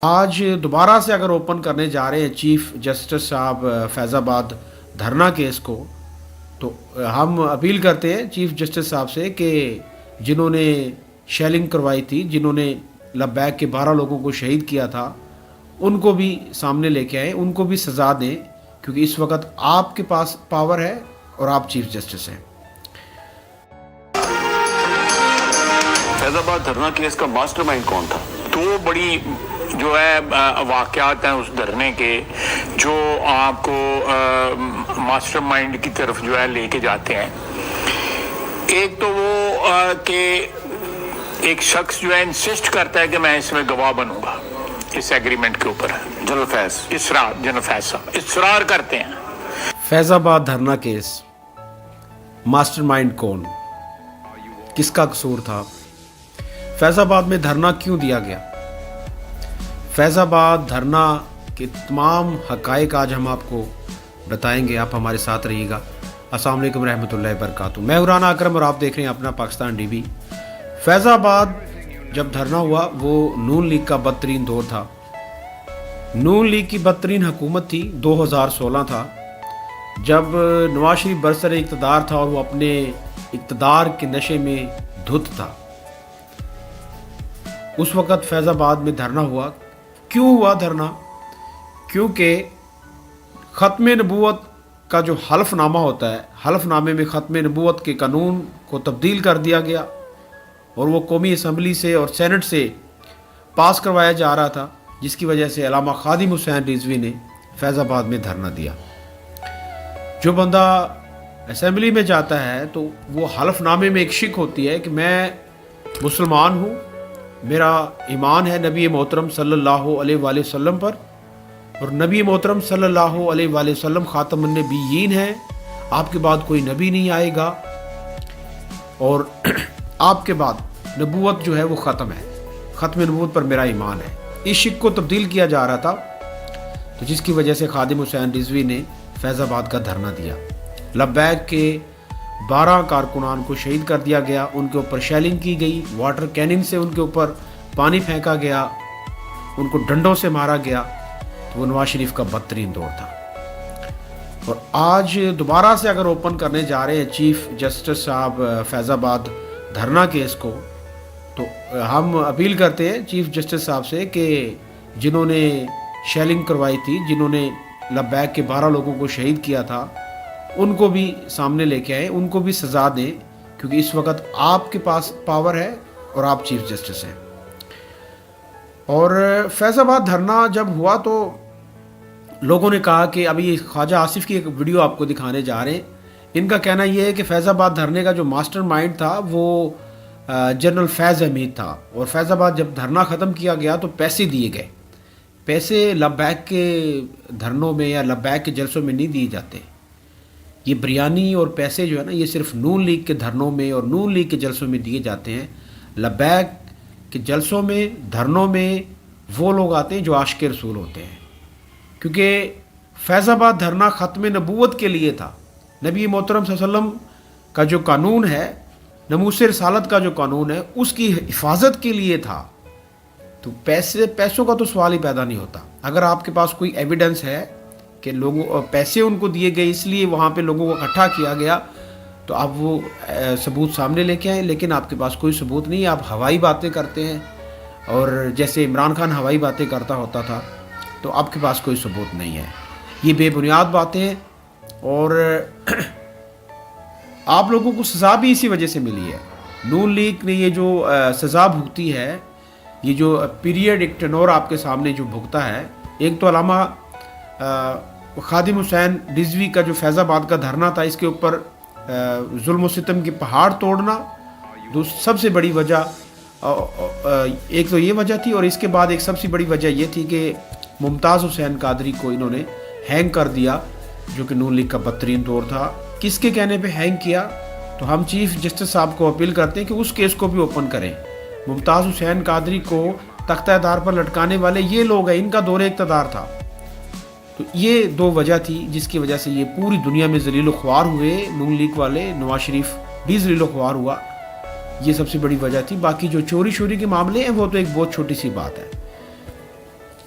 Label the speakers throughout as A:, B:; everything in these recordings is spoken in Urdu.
A: آج دوبارہ سے اگر اوپن کرنے جا رہے ہیں چیف جسٹس صاحب فیض آباد دھرنا کیس کو، تو ہم اپیل کرتے ہیں چیف جسٹس صاحب سے کہ جنہوں نے شیلنگ کروائی تھی، جنہوں نے لبیک کے 12 لوگوں کو شہید کیا تھا، ان کو بھی سامنے لے کے آئیں، ان کو بھی سزا دیں، کیونکہ اس وقت آپ کے پاس پاور ہے اور آپ چیف جسٹس ہیں۔
B: فیض آباد دھرنا کیس کا ماسٹر مائنڈ کون تھا؟ دو بڑی جو ہے واقعات ہیں اس دھرنے کے جو آپ کو ماسٹر مائنڈ کی طرف جو ہے لے کے جاتے ہیں۔ ایک تو وہ کہ ایک شخص جو ہے انسسٹ کرتا ہے کہ میں اس میں گواہ بنوں گا اس ایگریمنٹ کے اوپر، جنرل فیض صاحب اصرار کرتے ہیں۔
A: فیض آباد دھرنا کیس ماسٹر مائنڈ کون، کس کا قصور تھا، فیض آباد میں دھرنا کیوں دیا گیا؟ فیض آباد دھرنا کے تمام حقائق آج ہم آپ کو بتائیں گے، آپ ہمارے ساتھ رہیے گا۔ السلام علیکم رحمۃ اللہ وبرکاتہ، میں رانا اکرم اور آپ دیکھ رہے ہیں اپنا پاکستان ٹی وی۔ فیض آباد جب دھرنا ہوا وہ نون لیگ کا بدترین دور تھا، نون لیگ کی بدترین حکومت تھی، 2016 تھا جب نواز شریف برسر اقتدار تھا اور وہ اپنے اقتدار کے نشے میں دھت تھا۔ اس وقت فیض آباد میں دھرنا ہوا۔ کیوں ہوا دھرنا؟ کیونکہ ختم نبوت کا جو حلف نامہ ہوتا ہے، حلف نامے میں ختم نبوت کے قانون کو تبدیل کر دیا گیا اور وہ قومی اسمبلی سے اور سینٹ سے پاس کروایا جا رہا تھا، جس کی وجہ سے علامہ خادم حسین رضوی نے فیض آباد میں دھرنا دیا۔ جو بندہ اسمبلی میں جاتا ہے تو وہ حلف نامے میں ایک شک ہوتی ہے کہ میں مسلمان ہوں، میرا ایمان ہے نبی محترم صلی اللہ علیہ وآلہ وسلم پر، اور نبی محترم صلی اللہ علیہ وآلہ وسلم خاتم النبیین ہے، آپ کے بعد کوئی نبی نہیں آئے گا اور آپ کے بعد نبوت جو ہے وہ ختم ہے، ختم نبوت پر میرا ایمان ہے۔ اس شک کو تبدیل کیا جا رہا تھا، تو جس کی وجہ سے خادم حسین رضوی نے فیض آباد کا دھرنا دیا۔ لبیک کے 12 کارکنان کو شہید کر دیا گیا، ان کے اوپر شیلنگ کی گئی، واٹر کینن سے ان کے اوپر پانی پھینکا گیا، ان کو ڈنڈوں سے مارا گیا، تو وہ نواز شریف کا بدترین دور تھا۔ اور آج دوبارہ سے اگر اوپن کرنے جا رہے ہیں چیف جسٹس صاحب فیض آباد دھرنا کیس کو، تو ہم اپیل کرتے ہیں چیف جسٹس صاحب سے کہ جنہوں نے شیلنگ کروائی تھی، جنہوں نے لبیک کے 12 لوگوں کو شہید کیا تھا، ان کو بھی سامنے لے کے آئیں، ان کو بھی سزا دیں، کیونکہ اس وقت آپ کے پاس پاور ہے اور آپ چیف جسٹس ہیں۔ اور فیض آباد دھرنا جب ہوا تو لوگوں نے کہا کہ ابھی خواجہ آصف کی ایک ویڈیو آپ کو دکھانے جا رہے ہیں، ان کا کہنا یہ ہے کہ فیض آباد دھرنے کا جو ماسٹر مائنڈ تھا وہ جنرل فیض حمید تھا، اور فیض آباد جب دھرنا ختم کیا گیا تو پیسے دیے گئے۔ پیسے لبیک کے دھرنوں میں یا لبیک کے جلسوں میں نہیں دیے جاتے، یہ بریانی اور پیسے جو ہے نا، یہ صرف نون لیگ کے دھرنوں میں اور نون لیگ کے جلسوں میں دیے جاتے ہیں۔ لبیک کے جلسوں میں، دھرنوں میں وہ لوگ آتے ہیں جو عاشق رسول ہوتے ہیں، کیونکہ فیض آباد دھرنا ختم نبوت کے لیے تھا۔ نبی محترم صلی اللہ علیہ وسلم کا جو قانون ہے، ناموس رسالت کا جو قانون ہے، اس کی حفاظت کے لیے تھا، تو پیسوں کا تو سوال ہی پیدا نہیں ہوتا۔ اگر آپ کے پاس کوئی ایویڈنس ہے کہ لوگوں پیسے ان کو دیے گئے اس لیے وہاں پہ لوگوں کو اکٹھا کیا گیا، تو آپ وہ ثبوت سامنے لے کے آئیں، لیکن آپ کے پاس کوئی ثبوت نہیں، آپ ہوائی باتیں کرتے ہیں، اور جیسے عمران خان ہوائی باتیں کرتا ہوتا تھا، تو آپ کے پاس کوئی ثبوت نہیں ہے۔ یہ بے بنیاد باتیں ہیں، اور آپ لوگوں کو سزا بھی اسی وجہ سے ملی ہے۔ نون لیگ نے یہ جو سزا بھگتی ہے، یہ جو پیریڈ ایک ٹینور آپ کے سامنے جو بھگتا ہے، ایک تو علامہ خادم حسین رضوی کا جو فیض آباد کا دھرنا تھا، اس کے اوپر ظلم و ستم کے پہاڑ توڑنا، سب سے بڑی وجہ ایک تو یہ وجہ تھی، اور اس کے بعد ایک سب سے بڑی وجہ یہ تھی کہ ممتاز حسین قادری کو انہوں نے ہینگ کر دیا، جو کہ نون لیگ کا بدترین دور تھا۔ کس کے کہنے پہ ہینگ کیا؟ تو ہم چیف جسٹس صاحب کو اپیل کرتے ہیں کہ اس کیس کو بھی اوپن کریں۔ ممتاز حسین قادری کو تختہ دار پر لٹکانے والے یہ لوگ ہیں، ان کا دور اقتدار تھا۔ تو یہ دو وجہ تھی جس کی وجہ سے یہ پوری دنیا میں ذلیل و خوار ہوئے، نون لیگ والے، نواز شریف بھی ذلیل و خوار ہوا، یہ سب سے بڑی وجہ تھی۔ باقی جو چوری کے معاملے ہیں وہ تو ایک بہت چھوٹی سی بات ہے۔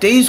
A: 23